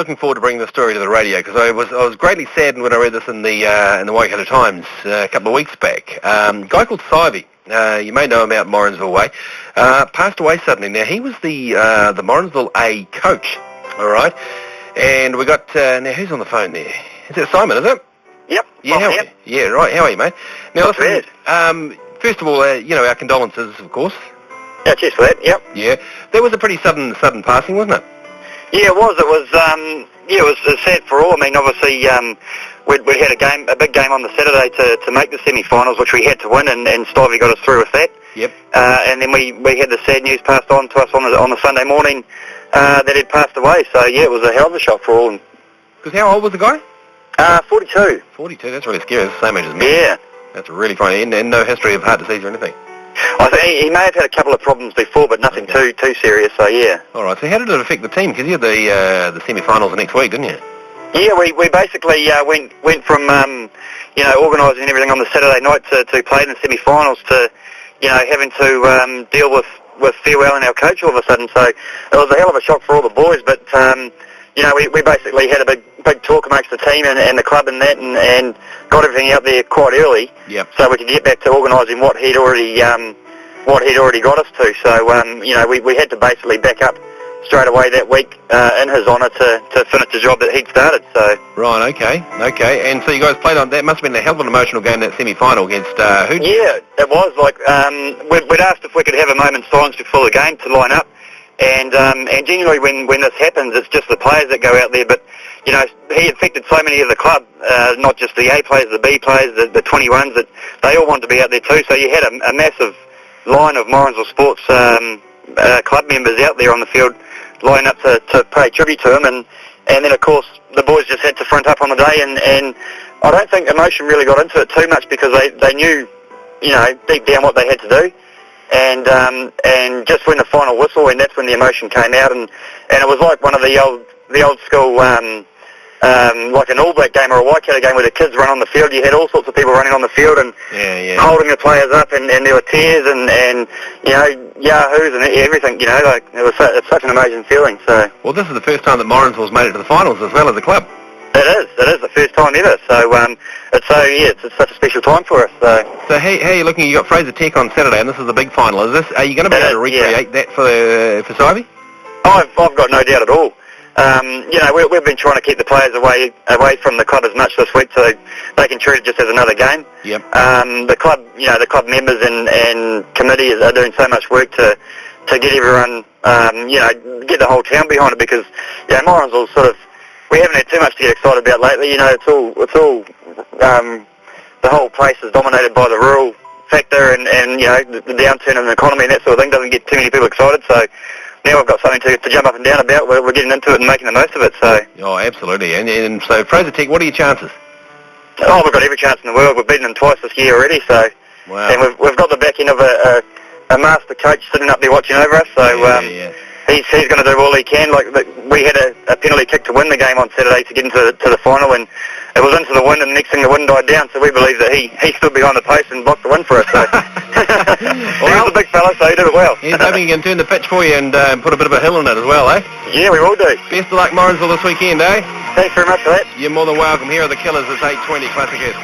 looking forward to bringing this story to the radio because I was greatly saddened when I read this in the Waikato Times a couple of weeks back. A guy called Sivey, you may know him out Morrinsville way, passed away suddenly. Now he was the Morrinsville A coach, all right. And we got now who's on the phone there? Is it Simon? Is it? Yep. Yeah. Yeah. Right. How are you, mate? Now listen. First of all, our condolences, of course. Yeah, cheers for that. Yep. Yeah. That was a pretty sudden passing, wasn't it? Yeah, it was. It was sad for all. I mean, obviously, we'd had a big game on the Saturday to make the semi-finals, which we had to win, and Stivey got us through with that. Yep. And then we had the sad news passed on to us on the Sunday morning that he'd passed away. So yeah, it was a hell of a shock for all. Because how old was the guy? 42. 42. That's really scary. That's the same age as me. Yeah. That's really funny, and no history of heart disease or anything. I think he may have had a couple of problems before, but nothing too serious. So yeah. All right. So how did it affect the team? Because you had the semi-finals next week, didn't you? Yeah, we basically went from organising everything on the Saturday night to play in the semi-finals to having to deal with farewell and our coach all of a sudden. So it was a hell of a shock for all the boys. But we basically had a big talk amongst the team and the club and that, and got everything out there quite early. Yep. So we could get back to organising what he'd already got us to. So we had to basically back up straight away that week in his honour to finish the job that he'd started. So right, okay. And so you guys played on that. Must have been a hell of an emotional game, that semi-final against who? Yeah, it was. Like we'd asked if we could have a moment's silence before the game to line up, and genuinely when this happens, it's just the players that go out there. But he affected so many of the club, not just the A players, the B players, the 21s, that they all wanted to be out there too. So you had a massive line of Morrinsville Sports club members out there on the field, line up to pay tribute to him, and then of course the boys just had to front up on the day, and I don't think emotion really got into it too much because they knew, deep down what they had to do, and just when the final whistle, and that's when the emotion came out, and it was like one of the old school like an All Black game or a Waikato game where the kids run on the field. You had all sorts of people running on the field and holding the players up, and there were tears and yahoos and everything. It's such an amazing feeling. So well, this is the first time that Morrinsville's made it to the finals as well as the club. It is the first time ever. So it's such a special time for us. So how are you looking? You got Fraser Tech on Saturday, and this is the big final. Are you going to be able to recreate that for Sivey? I've got no doubt at all. We've been trying to keep the players away from the club as much this week, so they can treat it just as another game. Yep. The club members and committee are doing so much work to get everyone, get the whole town behind it, because Morrinsville we haven't had too much to get excited about lately. It's all the whole place is dominated by the rural factor and the downturn in the economy and that sort of thing doesn't get too many people excited. So now we've got something to jump up and down about. We're getting into it and making the most of it. So. Oh, absolutely. And so Fraser Tech, what are your chances? Oh, we've got every chance in the world. We've beaten them twice this year already. So. Wow. And we've got the backing of a master coach sitting up there watching over us. So. He's going to do all he can. Like we had a penalty kick to win the game on Saturday to get into the final, and it was into the wind, and the next thing the wind died down. So we believe that he stood behind the post and blocked the win for us. So. He was a big fella, so he did it well. He's hoping he can turn the pitch for you and put a bit of a hill in it as well, eh? Yeah, we will do. Best of luck, Morrinsville, this weekend, eh? Thanks very much for that. You're more than welcome. Here are the Killers. It's 8:20 Classic S.